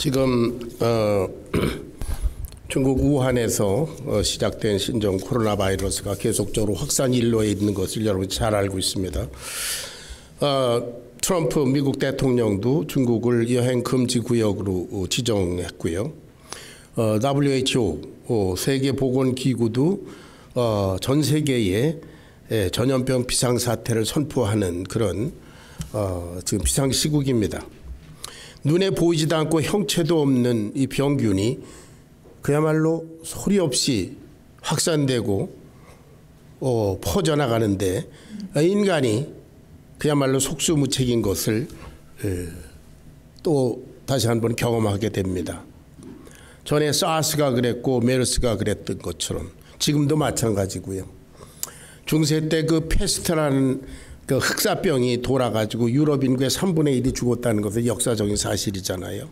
지금 중국 우한에서 시작된 신종 코로나 바이러스가 계속적으로 확산 일로에 있는 것을 여러분 잘 알고 있습니다. 트럼프 미국 대통령도 중국을 여행 금지 구역으로 지정했고요. WHO 세계보건기구도 전 세계에 전염병 비상사태를 선포하는 그런 지금 비상시국입니다. 눈에 보이지도 않고 형체도 없는 이 병균이 그야말로 소리 없이 확산되고 퍼져나가는데 인간이 그야말로 속수무책인 것을 또 다시 한번 경험하게 됩니다. 전에 사스가 그랬고 메르스가 그랬던 것처럼 지금도 마찬가지고요. 중세 때 그 페스트라는 그 흑사병이 돌아가지고 유럽 인구의 3분의 1이 죽었다는 것은 역사적인 사실이잖아요.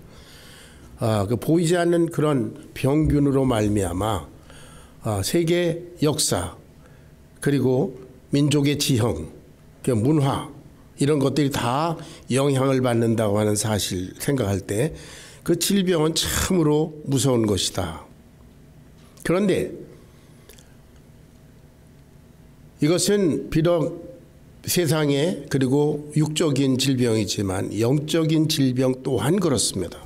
그 보이지 않는 그런 병균으로 말미암아 세계 역사 그리고 민족의 지형, 문화 이런 것들이 다 영향을 받는다고 하는 사실 생각할 때 그 질병은 참으로 무서운 것이다. 그런데 이것은 비록 세상에 그리고 육적인 질병이지만 영적인 질병 또한 그렇습니다.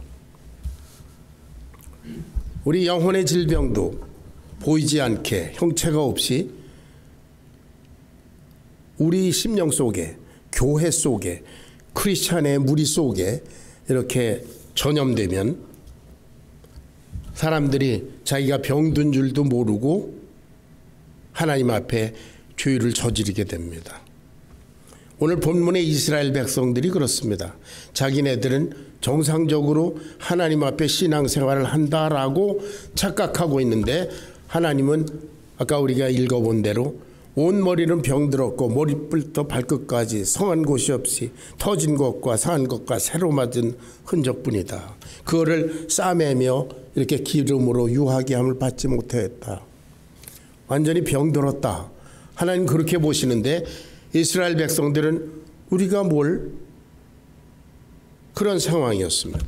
우리 영혼의 질병도 보이지 않게 형체가 없이 우리 심령 속에 교회 속에 크리스찬의 무리 속에 이렇게 전염되면 사람들이 자기가 병든 줄도 모르고 하나님 앞에 죄를 저지르게 됩니다. 오늘 본문의 이스라엘 백성들이 그렇습니다. 자기네들은 정상적으로 하나님 앞에 신앙생활을 한다라고 착각하고 있는데 하나님은 아까 우리가 읽어본 대로 온 머리는 병들었고 머리뿔부터 발끝까지 성한 곳이 없이 터진 것과 상한 것과 새로 맞은 흔적뿐이다. 그거를 싸매며 이렇게 기름으로 유하게 함을 받지 못했다. 완전히 병들었다. 하나님 그렇게 보시는데 이스라엘 백성들은 우리가 뭘 그런 상황이었습니다.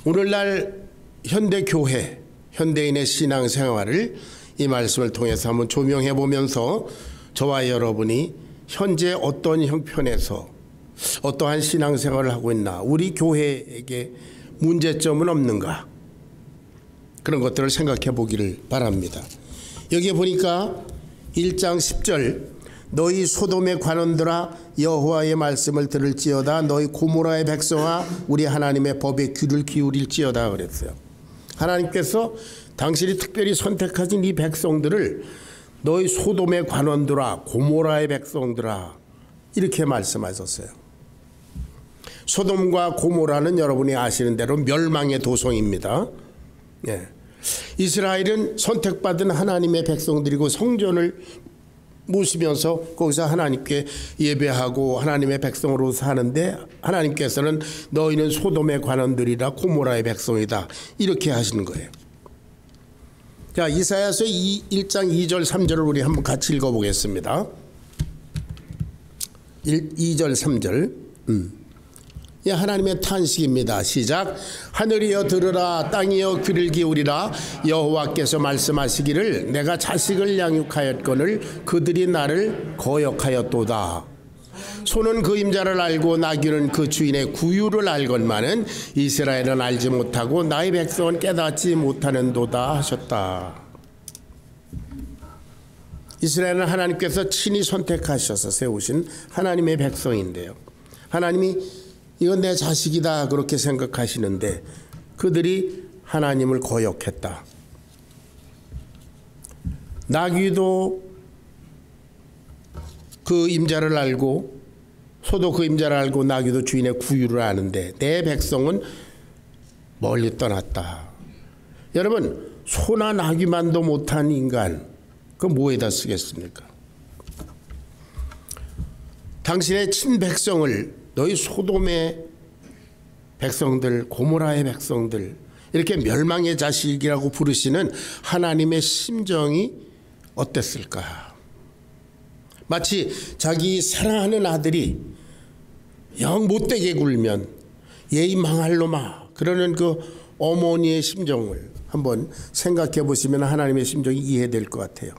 오늘날 현대교회, 현대인의 신앙생활을 이 말씀을 통해서 한번 조명해 보면서 저와 여러분이 현재 어떤 형편에서 어떠한 신앙생활을 하고 있나, 우리 교회에게 문제점은 없는가, 그런 것들을 생각해 보기를 바랍니다. 여기에 보니까 1장 10절 너희 소돔의 관원들아 여호와의 말씀을 들을지어다 너희 고모라의 백성아 우리 하나님의 법에 귀를 기울일지어다 그랬어요. 하나님께서 당신이 특별히 선택하신 이 백성들을 너희 소돔의 관원들아 고모라의 백성들아 이렇게 말씀하셨어요. 소돔과 고모라는 여러분이 아시는 대로 멸망의 도성입니다. 예. 이스라엘은 선택받은 하나님의 백성들이고 성전을 모시면서 거기서 하나님께 예배하고 하나님의 백성으로 사는데 하나님께서는 너희는 소돔의 관원들이라 고모라의 백성이다 이렇게 하시는 거예요. 자, 이사야서 1장 2절 3절을 우리 한번 같이 읽어보겠습니다. 2절 3절 하나님의 탄식입니다. 시작. 하늘이여 들으라 땅이여 귀를 기울이라 여호와께서 말씀하시기를 내가 자식을 양육하였거늘 그들이 나를 거역하였도다. 소는 그 임자를 알고 나귀는 그 주인의 구유를 알건만은 이스라엘은 알지 못하고 나의 백성은 깨닫지 못하는도다 하셨다. 이스라엘은 하나님께서 친히 선택하셔서 세우신 하나님의 백성인데요. 하나님이 이건 내 자식이다 그렇게 생각하시는데 그들이 하나님을 거역했다. 나귀도 그 임자를 알고 소도 그 임자를 알고 나귀도 주인의 구유를 아는데 내 백성은 멀리 떠났다. 여러분 소나 나귀만도 못한 인간 그 뭐에다 쓰겠습니까? 당신의 친백성을 너희 소돔의 백성들 고모라의 백성들 이렇게 멸망의 자식이라고 부르시는 하나님의 심정이 어땠을까? 마치 자기 사랑하는 아들이 영 못되게 굴면 예의 망할 놈아, 그러는 그 어머니의 심정을 한번 생각해 보시면 하나님의 심정이 이해될 것 같아요.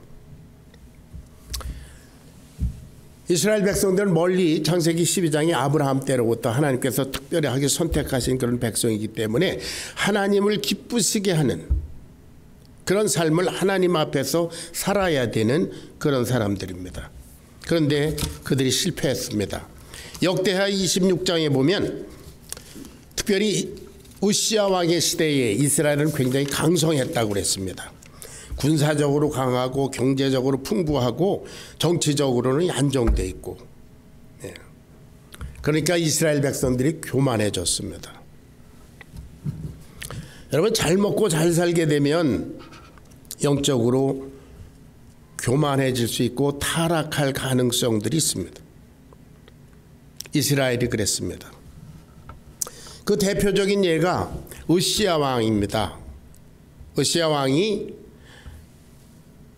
이스라엘 백성들은 멀리 창세기 12장에 아브라함 때로부터 하나님께서 특별하게 선택하신 그런 백성이기 때문에 하나님을 기쁘시게 하는 그런 삶을 하나님 앞에서 살아야 되는 그런 사람들입니다. 그런데 그들이 실패했습니다. 역대하 26장에 보면 특별히 우시야 왕의 시대에 이스라엘은 굉장히 강성했다고 그랬습니다. 군사적으로 강하고 경제적으로 풍부하고 정치적으로는 안정되어 있고, 그러니까 이스라엘 백성들이 교만해졌습니다. 여러분, 잘 먹고 잘 살게 되면 영적으로 교만해질 수 있고 타락할 가능성들이 있습니다. 이스라엘이 그랬습니다. 그 대표적인 예가 우시야 왕입니다. 우시야 왕이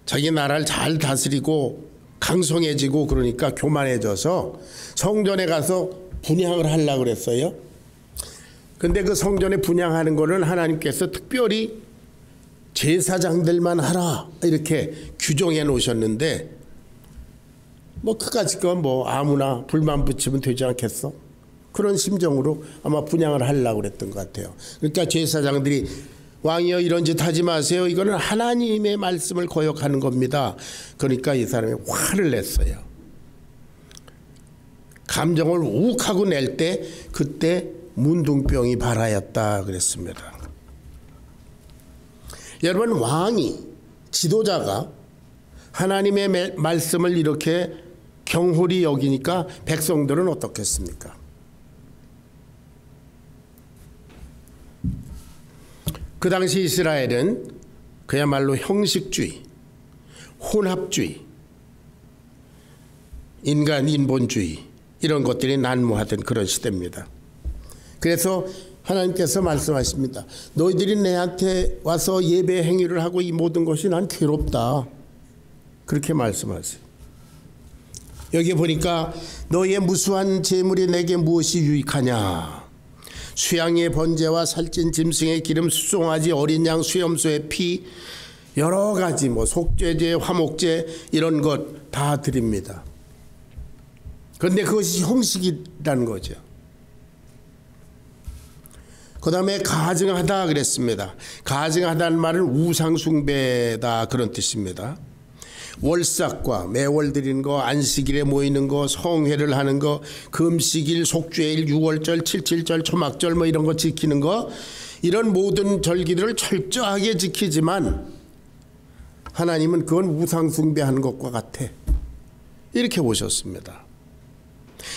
자기 나라를 잘 다스리고 강성해지고 그러니까 교만해져서 성전에 가서 분향을 하려고 그랬어요. 근데 그 성전에 분향하는 거는 하나님께서 특별히 제사장들만 하라 이렇게 규정해 놓으셨는데 뭐 그까짓 건 뭐 아무나 불만 붙이면 되지 않겠어? 그런 심정으로 아마 분향을 하려고 그랬던 것 같아요. 그러니까 제사장들이 왕이여 이런 짓 하지 마세요. 이거는 하나님의 말씀을 거역하는 겁니다. 그러니까 이 사람이 화를 냈어요. 감정을 욱하고 낼 때 그때 문둥병이 발하였다 그랬습니다. 여러분, 왕이 지도자가 하나님의 말씀을 이렇게 경홀히 여기니까 백성들은 어떻겠습니까? 그 당시 이스라엘은 그야말로 형식주의, 혼합주의, 인본주의 이런 것들이 난무하던 그런 시대입니다. 그래서 하나님께서 말씀하십니다. 너희들이 내한테 와서 예배 행위를 하고 이 모든 것이 난 괴롭다. 그렇게 말씀하세요. 여기 보니까 너희의 무수한 재물이 내게 무엇이 유익하냐. 수양의 번제와 살찐 짐승의 기름, 수송아지, 어린 양, 수염소의 피, 여러 가지 뭐 속죄제, 화목제 이런 것 다 드립니다. 그런데 그것이 형식이라는 거죠. 그 다음에 가증하다 그랬습니다. 가증하다는 말은 우상숭배다 그런 뜻입니다. 월삭과 매월 드리는 거, 안식일에 모이는 거, 성회를 하는 거, 금식일, 속죄일, 유월절, 칠칠절, 초막절 뭐 이런 거 지키는 거, 이런 모든 절기들을 철저하게 지키지만 하나님은 그건 우상숭배하는 것과 같아. 이렇게 보셨습니다.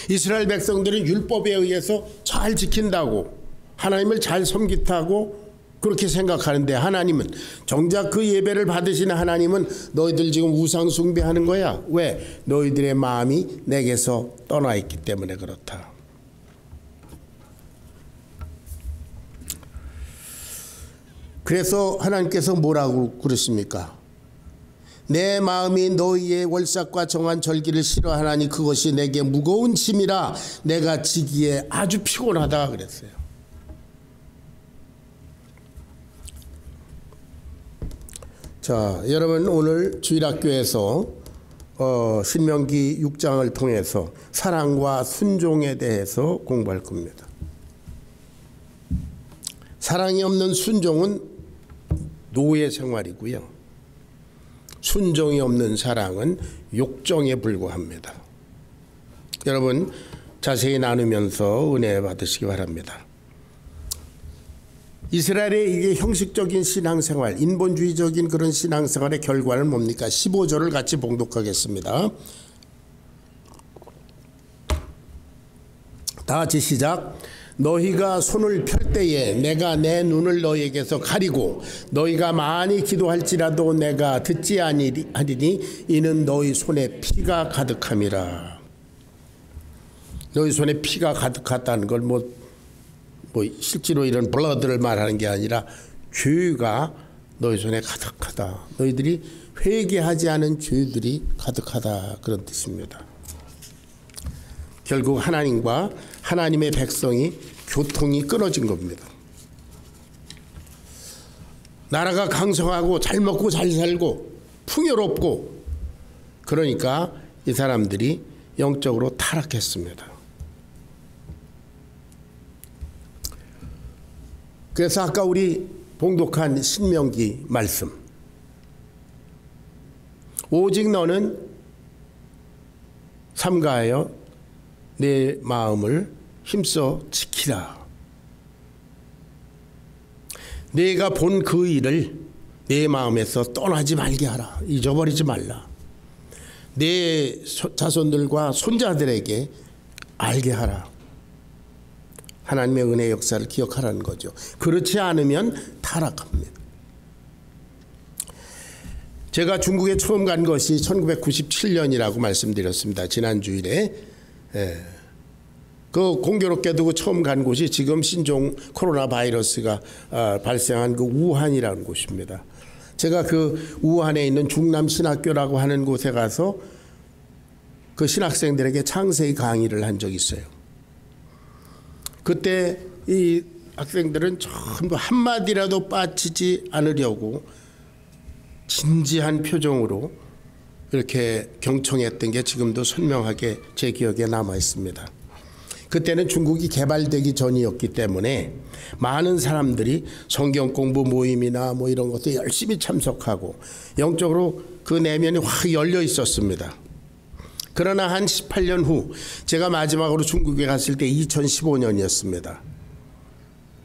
이스라엘 백성들은 율법에 의해서 잘 지킨다고, 하나님을 잘 섬기다고 그렇게 생각하는데 하나님은 정작 그 예배를 받으시는 하나님은 너희들 지금 우상 숭배하는 거야. 왜? 너희들의 마음이 내게서 떠나 있기 때문에 그렇다. 그래서 하나님께서 뭐라고 그러십니까? 내 마음이 너희의 월삭과 정한 절기를 싫어하나니 그것이 내게 무거운 짐이라 내가 지기에 아주 피곤하다 그랬어요. 자, 여러분 오늘 주일학교에서 신명기 6장을 통해서 사랑과 순종에 대해서 공부할 겁니다. 사랑이 없는 순종은 노예 생활이고요. 순종이 없는 사랑은 욕정에 불과합니다. 여러분 자세히 나누면서 은혜 받으시기 바랍니다. 이스라엘의 이게 형식적인 신앙생활, 인본주의적인 그런 신앙생활의 결과는 뭡니까? 15절을 같이 봉독하겠습니다. 다 같이 시작. 너희가 손을 펼 때에 내가 내 눈을 너희에게서 가리고 너희가 많이 기도할지라도 내가 듣지 아니하리니 이는 너희 손에 피가 가득함이라. 너희 손에 피가 가득하다는 걸 뭐 실제로 이런 블러드를 말하는 게 아니라 죄가 너희 손에 가득하다. 너희들이 회개하지 않은 죄들이 가득하다 그런 뜻입니다. 결국 하나님과 하나님의 백성이 교통이 끊어진 겁니다. 나라가 강성하고 잘 먹고 잘 살고 풍요롭고 그러니까 이 사람들이 영적으로 타락했습니다. 그래서 아까 우리 봉독한 신명기 말씀, 오직 너는 삼가하여 내 마음을 힘써 지키라. 내가 본 그 일을 내 마음에서 떠나지 말게 하라. 잊어버리지 말라. 내 자손들과 손자들에게 알게 하라. 하나님의 은혜 역사를 기억하라는 거죠. 그렇지 않으면 타락합니다. 제가 중국에 처음 간 것이 1997년이라고 말씀드렸습니다. 지난 주일에. 그 공교롭게도 처음 간 곳이 지금 신종 코로나 바이러스가 발생한 그 우한이라는 곳입니다. 제가 그 우한에 있는 중남신학교라고 하는 곳에 가서 그 신학생들에게 창세기 강의를 한 적이 있어요. 그때 이 학생들은 전부 한마디라도 빠지지 않으려고 진지한 표정으로 이렇게 경청했던 게 지금도 선명하게 제 기억에 남아 있습니다. 그때는 중국이 개발되기 전이었기 때문에 많은 사람들이 성경 공부 모임이나 뭐 이런 것도 열심히 참석하고 영적으로 그 내면이 확 열려 있었습니다. 그러나 한 18년 후 제가 마지막으로 중국에 갔을 때 2015년이었습니다.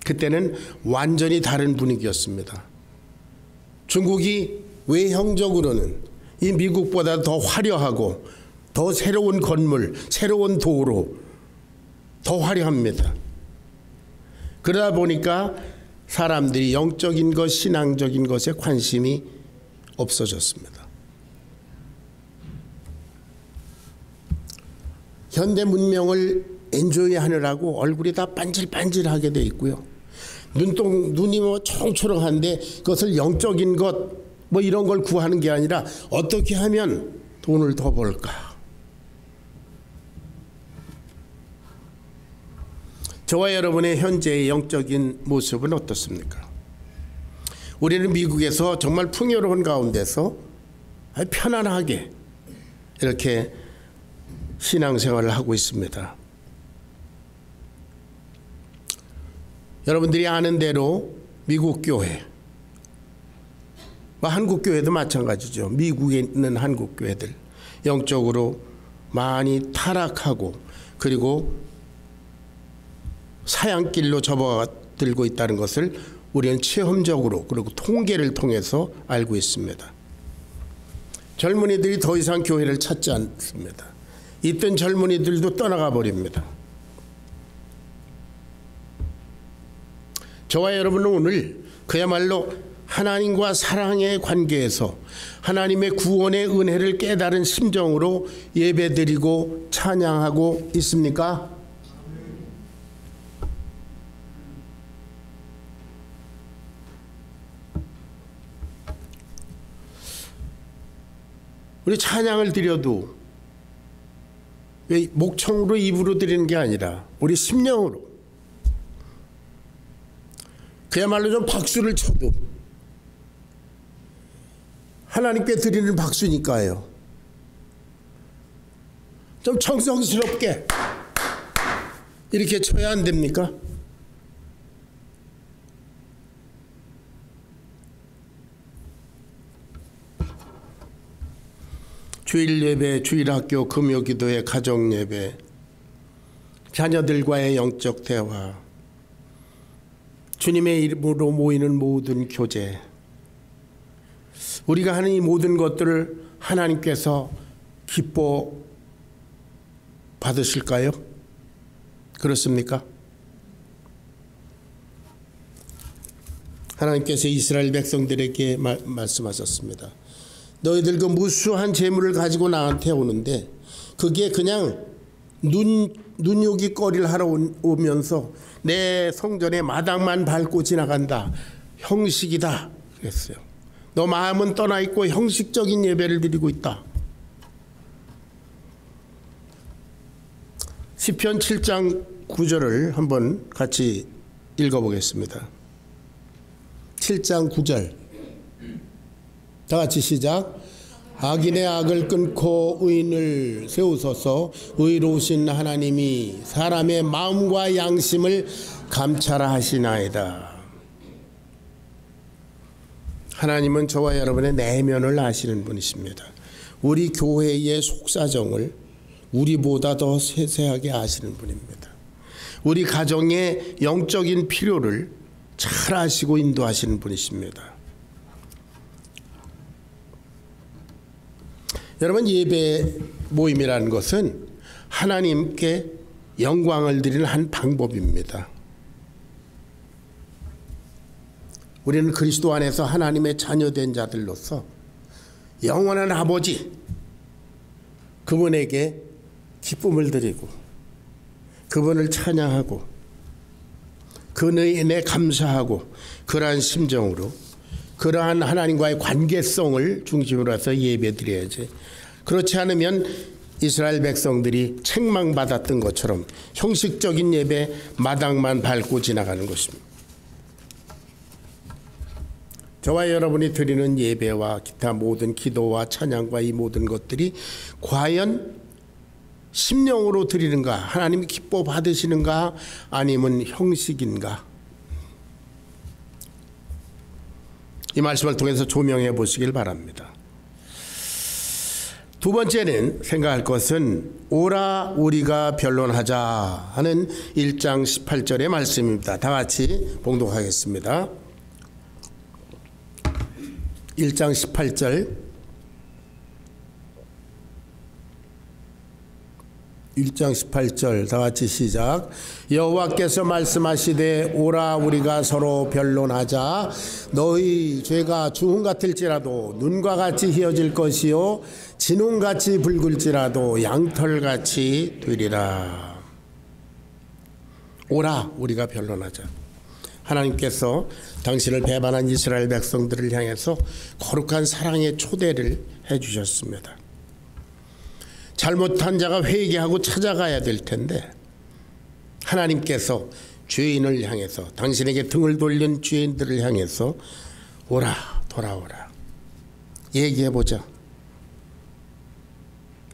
그때는 완전히 다른 분위기였습니다. 중국이 외형적으로는 이 미국보다 더 화려하고 더 새로운 건물, 새로운 도로, 더 화려합니다. 그러다 보니까 사람들이 영적인 것, 신앙적인 것에 관심이 없어졌습니다. 현대 문명을 엔조이하느라고 얼굴이 다 반질반질하게 돼 있고요. 눈이 뭐 초롱초롱한데 그것을 영적인 것 뭐 이런 걸 구하는 게 아니라 어떻게 하면 돈을 더 벌까? 저와 여러분의 현재의 영적인 모습은 어떻습니까? 우리는 미국에서 정말 풍요로운 가운데서 편안하게 이렇게 신앙생활을 하고 있습니다. 여러분들이 아는 대로 미국 교회, 한국 교회도 마찬가지죠. 미국에 있는 한국 교회들 영적으로 많이 타락하고 그리고 사양길로 접어들고 있다는 것을 우리는 체험적으로 그리고 통계를 통해서 알고 있습니다. 젊은이들이 더 이상 교회를 찾지 않습니다. 있던 젊은이들도 떠나가 버립니다. 저와 여러분은 오늘 그야말로 하나님과 사랑의 관계에서 하나님의 구원의 은혜를 깨달은 심정으로 예배드리고 찬양하고 있습니까? 우리 찬양을 드려도 왜 목청으로 입으로 드리는 게 아니라 우리 심령으로 그야말로 좀 박수를 쳐도 하나님께 드리는 박수니까요. 좀 정성스럽게 이렇게 쳐야 안 됩니까? 주일 예배, 주일 학교, 금요 기도회, 가정 예배, 자녀들과의 영적 대화, 주님의 이름으로 모이는 모든 교제, 우리가 하는 이 모든 것들을 하나님께서 기뻐 받으실까요? 그렇습니까? 하나님께서 이스라엘 백성들에게 말씀하셨습니다. 너희들 그 무수한 재물을 가지고 나한테 오는데 그게 그냥 눈요기 거리를 하러 오면서 내 성전의 마당만 밟고 지나간다. 형식이다. 그랬어요. 너 마음은 떠나 있고 형식적인 예배를 드리고 있다. 시편 7장 구절을 한번 같이 읽어보겠습니다. 7장 9절. 다 같이 시작. 악인의 악을 끊고 의인을 세우소서. 의로우신 하나님이 사람의 마음과 양심을 감찰하시나이다. 하나님은 저와 여러분의 내면을 아시는 분이십니다. 우리 교회의 속사정을 우리보다 더 세세하게 아시는 분입니다. 우리 가정의 영적인 필요를 잘 아시고 인도하시는 분이십니다. 여러분, 예배 모임이라는 것은 하나님께 영광을 드리는 한 방법입니다. 우리는 그리스도 안에서 하나님의 자녀된 자들로서 영원한 아버지 그분에게 기쁨을 드리고 그분을 찬양하고 그의 은혜에 감사하고 그러한 심정으로 그러한 하나님과의 관계성을 중심으로 해서 예배 드려야지. 그렇지 않으면 이스라엘 백성들이 책망받았던 것처럼 형식적인 예배 마당만 밟고 지나가는 것입니다. 저와 여러분이 드리는 예배와 기타 모든 기도와 찬양과 이 모든 것들이 과연 심령으로 드리는가, 하나님이 기뻐 받으시는가, 아니면 형식인가? 이 말씀을 통해서 조명해 보시길 바랍니다. 두 번째는 생각할 것은 오라 우리가 변론하자 하는 1장 18절의 말씀입니다. 다 같이 봉독하겠습니다. 1장 18절. 1장 18절 다 같이 시작. 여호와께서 말씀하시되 오라 우리가 서로 변론하자. 너희 죄가 주홍 같을지라도 눈과 같이 희어질 것이요 진홍같이 붉을지라도 양털같이 되리라. 오라 우리가 변론하자. 하나님께서 당신을 배반한 이스라엘 백성들을 향해서 거룩한 사랑의 초대를 해주셨습니다. 잘못한 자가 회개하고 찾아가야 될 텐데 하나님께서 죄인을 향해서 당신에게 등을 돌린 죄인들을 향해서 오라 돌아오라 얘기해보자.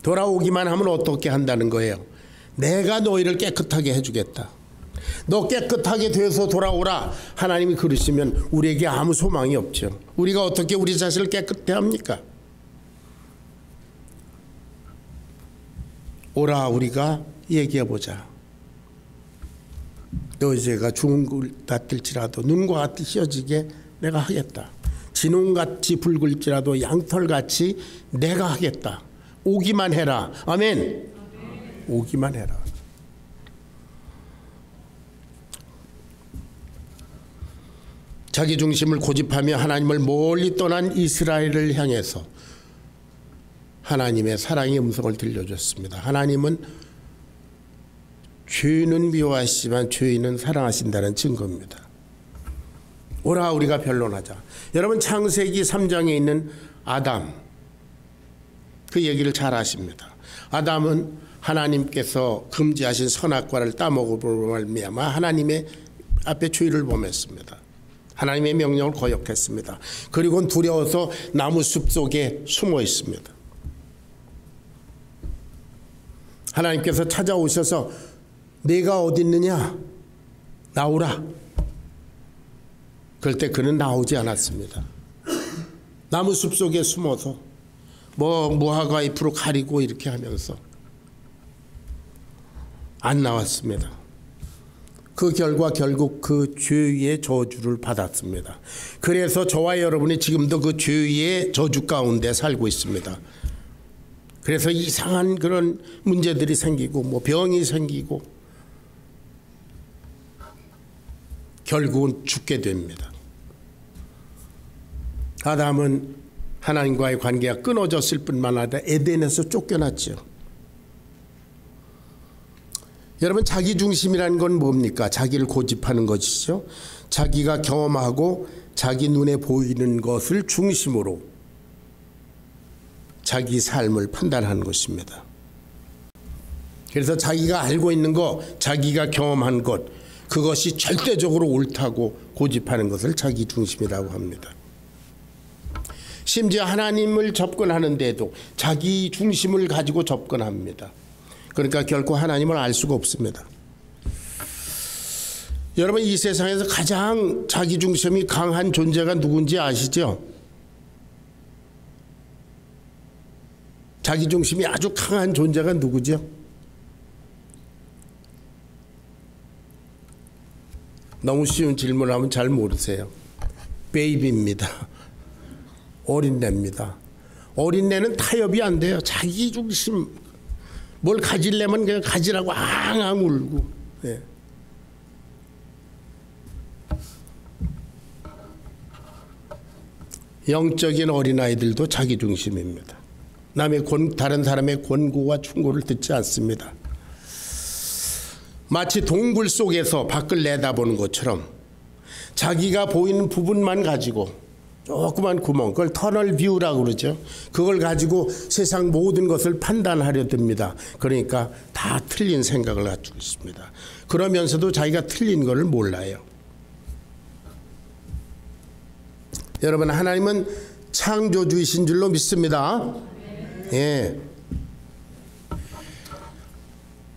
돌아오기만 하면 어떻게 한다는 거예요? 내가 너희를 깨끗하게 해주겠다. 너 깨끗하게 돼서 돌아오라. 하나님이 그러시면 우리에게 아무 소망이 없죠. 우리가 어떻게 우리 자신을 깨끗해 합니까? 오라 우리가 얘기해보자. 너희 죄가 주홍 같을지라도 눈과 같이 휘어지게 내가 하겠다. 진홍같이 붉을지라도 양털같이 내가 하겠다. 오기만 해라. 아멘. 오기만 해라. 자기 중심을 고집하며 하나님을 멀리 떠난 이스라엘을 향해서 하나님의 사랑의 음성을 들려줬습니다. 하나님은 죄인은 미워하시지만 죄인은 사랑하신다는 증거입니다. 오라 우리가 변론하자. 여러분 창세기 3장에 있는 아담 그 얘기를 잘 아십니다. 아담은 하나님께서 금지하신 선악과를 따먹음으로 말미암아 하나님의 앞에 죄를 범했습니다. 하나님의 명령을 거역했습니다. 그리고 두려워서 나무 숲 속에 숨어 있습니다. 하나님께서 찾아오셔서 네가 어디 있느냐? 나오라. 그럴 때 그는 나오지 않았습니다. 나무 숲 속에 숨어서 무화과 잎으로 가리고 이렇게 하면서 안 나왔습니다. 그 결과 결국 그 죄의 저주를 받았습니다. 그래서 저와 여러분이 지금도 그 죄의 저주 가운데 살고 있습니다. 그래서 이상한 그런 문제들이 생기고 병이 생기고 결국은 죽게 됩니다. 아담은 하나님과의 관계가 끊어졌을 뿐만 아니라 에덴에서 쫓겨났죠. 여러분 자기중심이라는 건 뭡니까? 자기를 고집하는 것이죠. 자기가 경험하고 자기 눈에 보이는 것을 중심으로 자기 삶을 판단하는 것입니다. 그래서 자기가 알고 있는 것, 자기가 경험한 것, 그것이 절대적으로 옳다고 고집하는 것을 자기 중심이라고 합니다. 심지어 하나님을 접근하는데도 자기 중심을 가지고 접근합니다. 그러니까 결코 하나님을 알 수가 없습니다. 여러분, 이 세상에서 가장 자기 중심이 강한 존재가 누군지 아시죠? 자기 중심이 아주 강한 존재가 누구죠? 너무 쉬운 질문을 하면 잘 모르세요. 베이비입니다. 어린애입니다. 어린애는 타협이 안 돼요. 자기 중심, 뭘 가지려면 그냥 가지라고 앙앙 울고. 예. 영적인 어린아이들도 자기 중심입니다. 다른 사람의 권고와 충고를 듣지 않습니다. 마치 동굴 속에서 밖을 내다보는 것처럼 자기가 보이는 부분만 가지고 조그만 구멍, 그걸 터널 뷰라고 그러죠. 그걸 가지고 세상 모든 것을 판단하려 듭니다. 그러니까 다 틀린 생각을 가지고 있습니다. 그러면서도 자기가 틀린 것을 몰라요. 여러분, 하나님은 창조주이신 줄로 믿습니다. 예.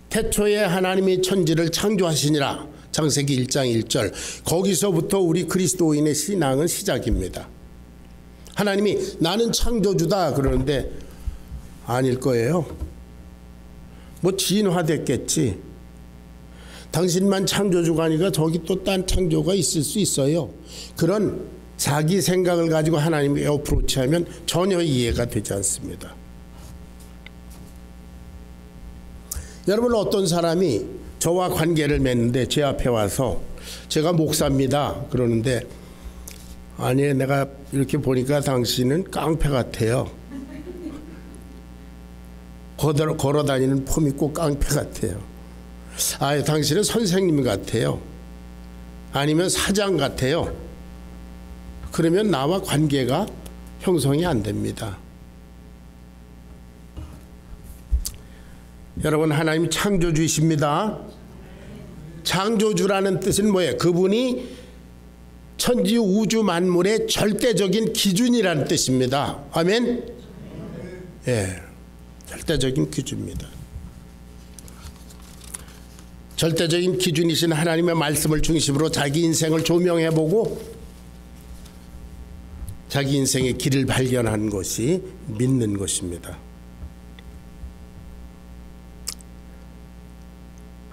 태초에 하나님이 천지를 창조하시니라. 창세기 1장 1절. 거기서부터 우리 그리스도인의 신앙은 시작입니다. 하나님이 나는 창조주다 그러는데 아닐 거예요. 뭐 진화됐겠지. 당신만 창조주가 아니라 저기 또 딴 창조가 있을 수 있어요. 그런 자기 생각을 가지고 하나님이 어프로치하면 전혀 이해가 되지 않습니다. 여러분, 어떤 사람이 저와 관계를 맺는데 제 앞에 와서 제가 목사입니다 그러는데, 아니, 내가 이렇게 보니까 당신은 깡패 같아요. 걸어다니는 폼이 꼭 깡패 같아요. 아, 당신은 선생님 같아요. 아니면 사장 같아요. 그러면 나와 관계가 형성이 안 됩니다. 여러분, 하나님 창조주이십니다. 창조주라는 뜻은 뭐예요? 그분이 천지 우주 만물의 절대적인 기준이라는 뜻입니다. 아멘? 예, 절대적인 기준입니다. 절대적인 기준이신 하나님의 말씀을 중심으로 자기 인생을 조명해보고 자기 인생의 길을 발견하는 것이 믿는 것입니다.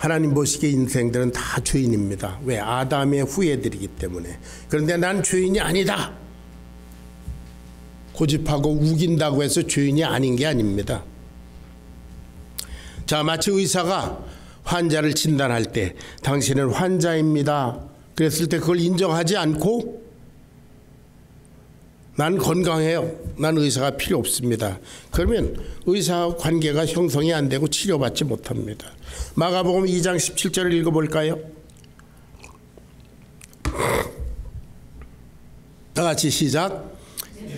하나님 보시기에 인생들은 다 죄인입니다. 왜? 아담의 후예들이기 때문에. 그런데 난 죄인이 아니다. 고집하고 우긴다고 해서 죄인이 아닌 게 아닙니다. 자, 마치 의사가 환자를 진단할 때 당신은 환자입니다 그랬을 때 그걸 인정하지 않고 난 건강해요, 난 의사가 필요 없습니다, 그러면 의사와 관계가 형성이 안 되고 치료받지 못합니다. 마가복음 2장 17절을 읽어볼까요? 다 같이 시작.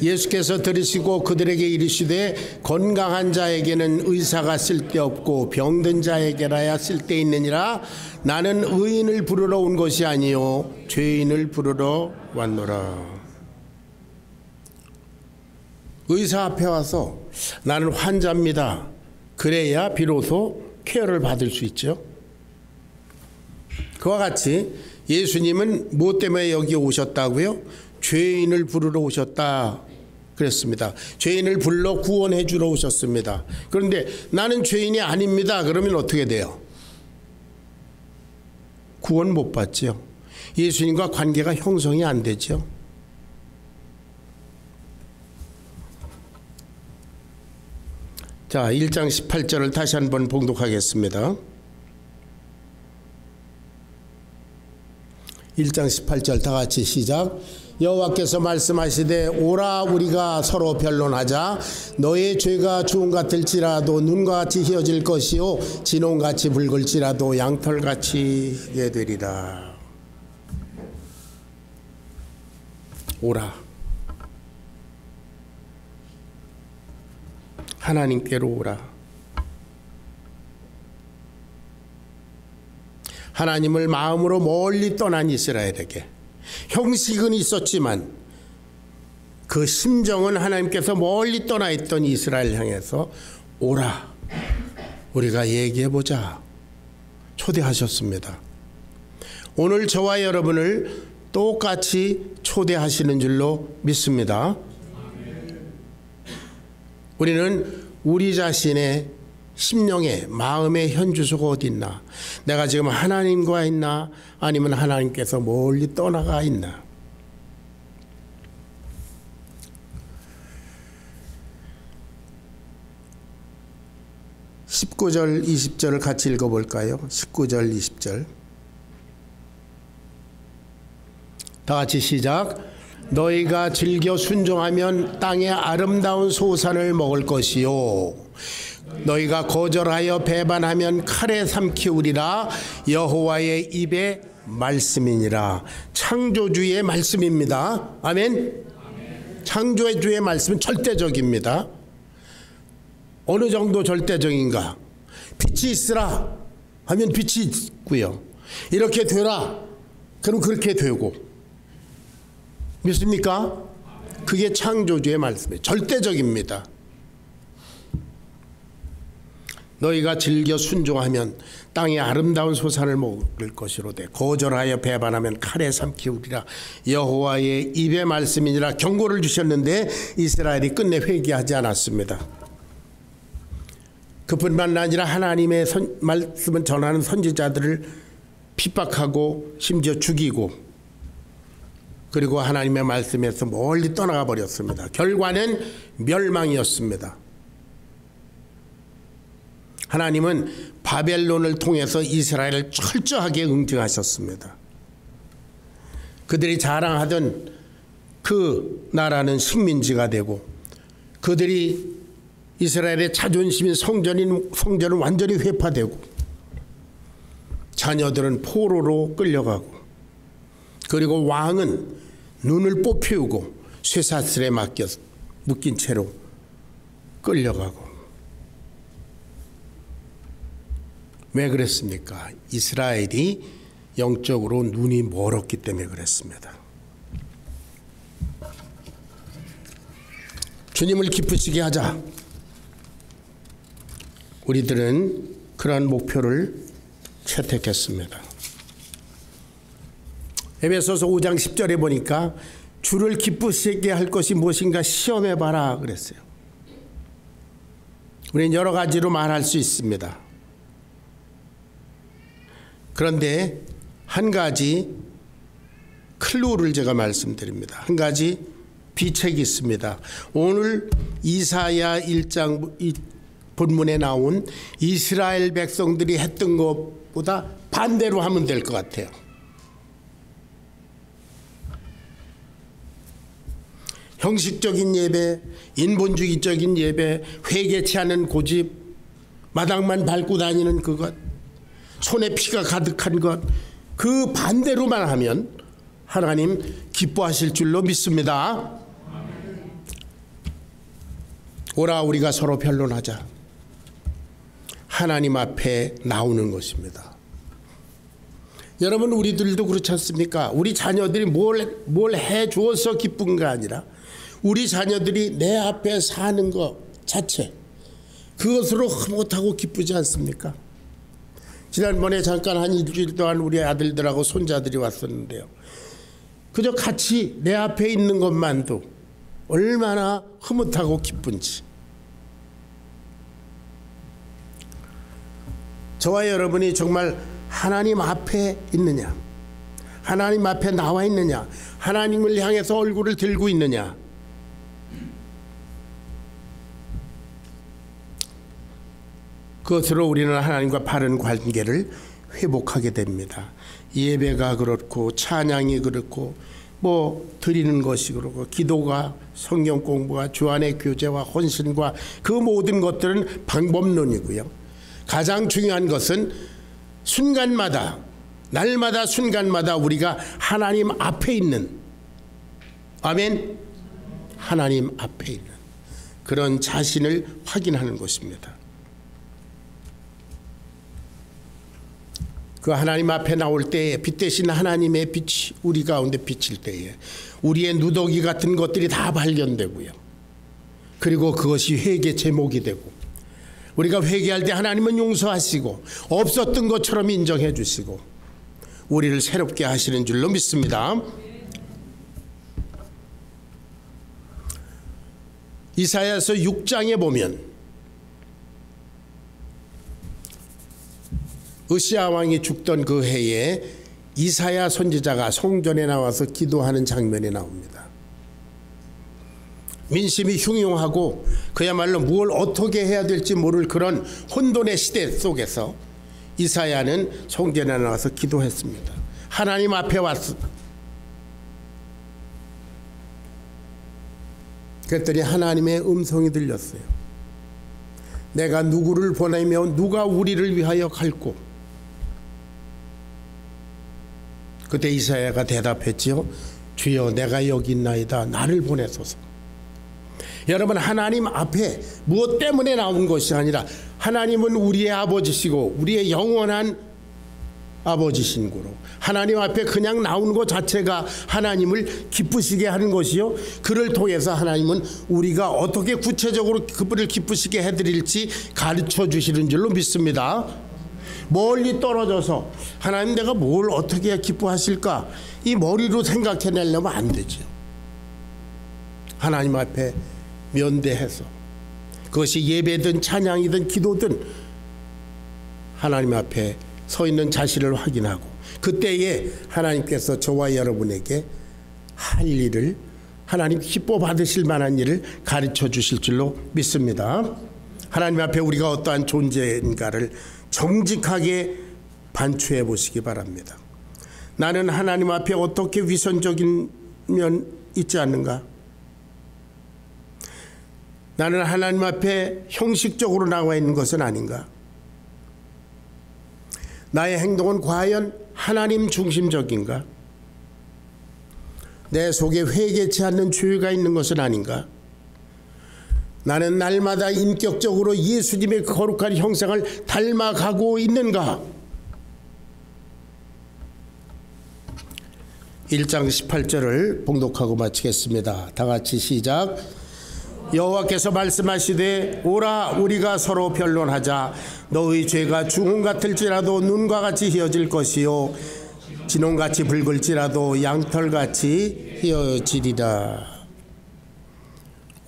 예수께서 들으시고 그들에게 이르시되 건강한 자에게는 의사가 쓸데없고 병든 자에게라야 쓸데있느니라. 나는 의인을 부르러 온 것이 아니요 죄인을 부르러 왔노라. 의사 앞에 와서 나는 환자입니다 그래야 비로소 케어를 받을 수 있죠. 그와 같이 예수님은 무엇 때문에 여기 오셨다고요? 죄인을 부르러 오셨다 그랬습니다. 죄인을 불러 구원해 주러 오셨습니다. 그런데 나는 죄인이 아닙니다 그러면 어떻게 돼요? 구원 못 받죠. 예수님과 관계가 형성이 안 되죠. 자, 1장 18절을 다시 한번 봉독하겠습니다. 1장 18절 다 같이 시작. 여호와께서 말씀하시되 오라 우리가 서로 변론하자. 너의 죄가 주홍 같을지라도 눈과 같이 희어질 것이요 진홍같이 붉을지라도 양털같이 희게 되리라. 오라. 하나님께로 오라. 하나님을 마음으로 멀리 떠난 이스라엘에게 형식은 있었지만 그 심정은 하나님께서 멀리 떠나 있던 이스라엘 향해서 오라, 우리가 얘기해보자 초대하셨습니다. 오늘 저와 여러분을 똑같이 초대하시는 줄로 믿습니다. 우리는 우리 자신의 심령의 마음의 현주소가 어디 있나? 내가 지금 하나님과 있나? 아니면 하나님께서 멀리 떠나가 있나? (19절) (20절을) 같이 읽어볼까요? 19절 20절 다 같이 시작. 너희가 즐겨 순종하면 땅의 아름다운 소산을 먹을 것이요 너희가 거절하여 배반하면 칼에 삼키우리라. 여호와의 입의 말씀이니라. 창조주의 말씀입니다. 아멘. 창조주의 말씀은 절대적입니다. 어느 정도 절대적인가? 빛이 있으라 하면 빛이 있고요. 이렇게 되라 그럼 그렇게 되고. 믿습니까? 그게 창조주의 말씀이에요. 절대적입니다. 너희가 즐겨 순종하면 땅의 아름다운 소산을 먹을 것이로되 거절하여 배반하면 칼에 삼키우리라. 여호와의 입의 말씀이니라. 경고를 주셨는데 이스라엘이 끝내 회개하지 않았습니다. 그뿐만 아니라 하나님의 말씀을 전하는 선지자들을 핍박하고 심지어 죽이고 그리고 하나님의 말씀에서 멀리 떠나가 버렸습니다. 결과는 멸망이었습니다. 하나님은 바벨론을 통해서 이스라엘을 철저하게 응징하셨습니다. 그들이 자랑하던 그 나라는 식민지가 되고 그들이 이스라엘의 자존심인 성전은 완전히 회파되고 자녀들은 포로로 끌려가고 그리고 왕은 눈을 뽑히우고 쇠사슬에 묶인 채로 끌려가고. 왜 그랬습니까? 이스라엘이 영적으로 눈이 멀었기 때문에 그랬습니다. 주님을 기쁘시게 하자. 우리들은 그러한 목표를 채택했습니다. 에베소서 5장 10절에 보니까 주를 기쁘시게 할 것이 무엇인가 시험해봐라 그랬어요. 우리는 여러 가지로 말할 수 있습니다. 그런데 한 가지 클루를 제가 말씀드립니다. 한 가지 비책이 있습니다. 오늘 이사야 1장 본문에 나온 이스라엘 백성들이 했던 것보다 반대로 하면 될 것 같아요. 형식적인 예배, 인본주의적인 예배, 회개치 않은 고집, 마당만 밟고 다니는 그것, 손에 피가 가득한 것, 그 반대로만 하면 하나님 기뻐하실 줄로 믿습니다. 오라 우리가 서로 변론하자. 하나님 앞에 나오는 것입니다. 여러분 우리들도 그렇지 않습니까? 우리 자녀들이 뭘 해주어서 기쁜가 아니라 우리 자녀들이 내 앞에 사는 것 자체 그것으로 흐뭇하고 기쁘지 않습니까? 지난번에 잠깐 한 일주일 동안 우리 아들들하고 손자들이 왔었는데요. 그저 같이 내 앞에 있는 것만도 얼마나 흐뭇하고 기쁜지. 저와 여러분이 정말 하나님 앞에 있느냐, 하나님 앞에 나와 있느냐, 하나님을 향해서 얼굴을 들고 있느냐. 그것으로 우리는 하나님과 바른 관계를 회복하게 됩니다. 예배가 그렇고 찬양이 그렇고 드리는 것이 그렇고 기도가 성경 공부가 주안의 교제와 헌신과 그 모든 것들은 방법론이고요. 가장 중요한 것은 순간마다 날마다 순간마다 우리가 하나님 앞에 있는, 아멘, 하나님 앞에 있는 그런 자신을 확인하는 것입니다. 그 하나님 앞에 나올 때에 빛 대신 하나님의 빛이 우리 가운데 비칠 때에 우리의 누더기 같은 것들이 다 발견되고요. 그리고 그것이 회개 제목이 되고 우리가 회개할 때 하나님은 용서하시고 없었던 것처럼 인정해 주시고 우리를 새롭게 하시는 줄로 믿습니다. 이사야서 6장에 보면 으시야 왕이 죽던 그 해에 이사야 선지자가 성전에 나와서 기도하는 장면이 나옵니다. 민심이 흉흉하고 그야말로 뭘 어떻게 해야 될지 모를 그런 혼돈의 시대 속에서 이사야는 성전에 나와서 기도했습니다. 하나님 앞에 왔어. 그랬더니 하나님의 음성이 들렸어요. 내가 누구를 보내며 누가 우리를 위하여 갈고. 그때 이사야가 대답했지요. 주여 내가 여기 있나이다. 나를 보내소서. 여러분 하나님 앞에 무엇 때문에 나온 것이 아니라 하나님은 우리의 아버지시고 우리의 영원한 아버지신 거로 하나님 앞에 그냥 나오는 것 자체가 하나님을 기쁘시게 하는 것이요. 그를 통해서 하나님은 우리가 어떻게 구체적으로 그분을 기쁘시게 해드릴지 가르쳐 주시는 줄로 믿습니다. 멀리 떨어져서 하나님 내가 뭘 어떻게 해야 기뻐하실까 이 머리로 생각해내려면 안 되죠. 하나님 앞에 면대해서 그것이 예배든 찬양이든 기도든 하나님 앞에 서 있는 자신을 확인하고 그때에 하나님께서 저와 여러분에게 할 일을 하나님 기뻐 받으실 만한 일을 가르쳐 주실 줄로 믿습니다. 하나님 앞에 우리가 어떠한 존재인가를 정직하게 반추해 보시기 바랍니다. 나는 하나님 앞에 어떻게 위선적인 면 있지 않는가? 나는 하나님 앞에 형식적으로 나와 있는 것은 아닌가? 나의 행동은 과연 하나님 중심적인가? 내 속에 회개치 않는 죄가 있는 것은 아닌가? 나는 날마다 인격적으로 예수님의 거룩한 형상을 닮아가고 있는가? 1장 18절을 봉독하고 마치겠습니다. 다 같이 시작. 여호와께서 말씀하시되 오라 우리가 서로 변론하자. 너의 죄가 주홍 같을지라도 눈과 같이 희어질 것이요 진홍같이 붉을지라도 양털같이 희어지리라.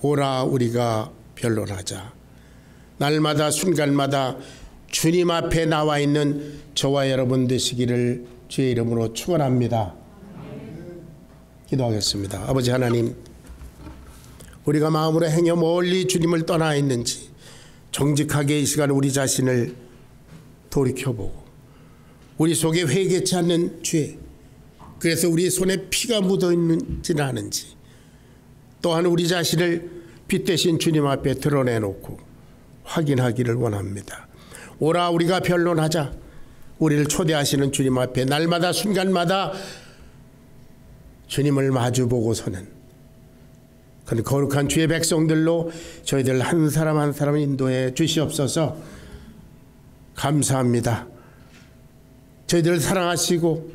오라 우리가 변론하자. 날마다 순간마다 주님 앞에 나와 있는 저와 여러분 되시기를 주의 이름으로 축원합니다. 기도하겠습니다. 아버지 하나님, 우리가 마음으로 행여 멀리 주님을 떠나 있는지 정직하게 이 시간 우리 자신을 돌이켜보고 우리 속에 회개치 않는 죄, 그래서 우리 손에 피가 묻어있는지는 아는지 또한 우리 자신을 빛 대신 주님 앞에 드러내놓고 확인하기를 원합니다. 오라 우리가 변론하자. 우리를 초대하시는 주님 앞에 날마다 순간마다 주님을 마주보고서는 그런 거룩한 주의 백성들로 저희들 한 사람 한 사람 인도해 주시옵소서. 감사합니다. 저희들을 사랑하시고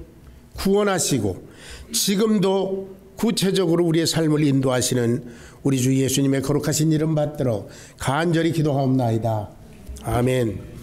구원하시고 지금도 구체적으로 우리의 삶을 인도하시는 우리 주 예수님의 거룩하신 이름 받들어 간절히 기도하옵나이다. 아멘.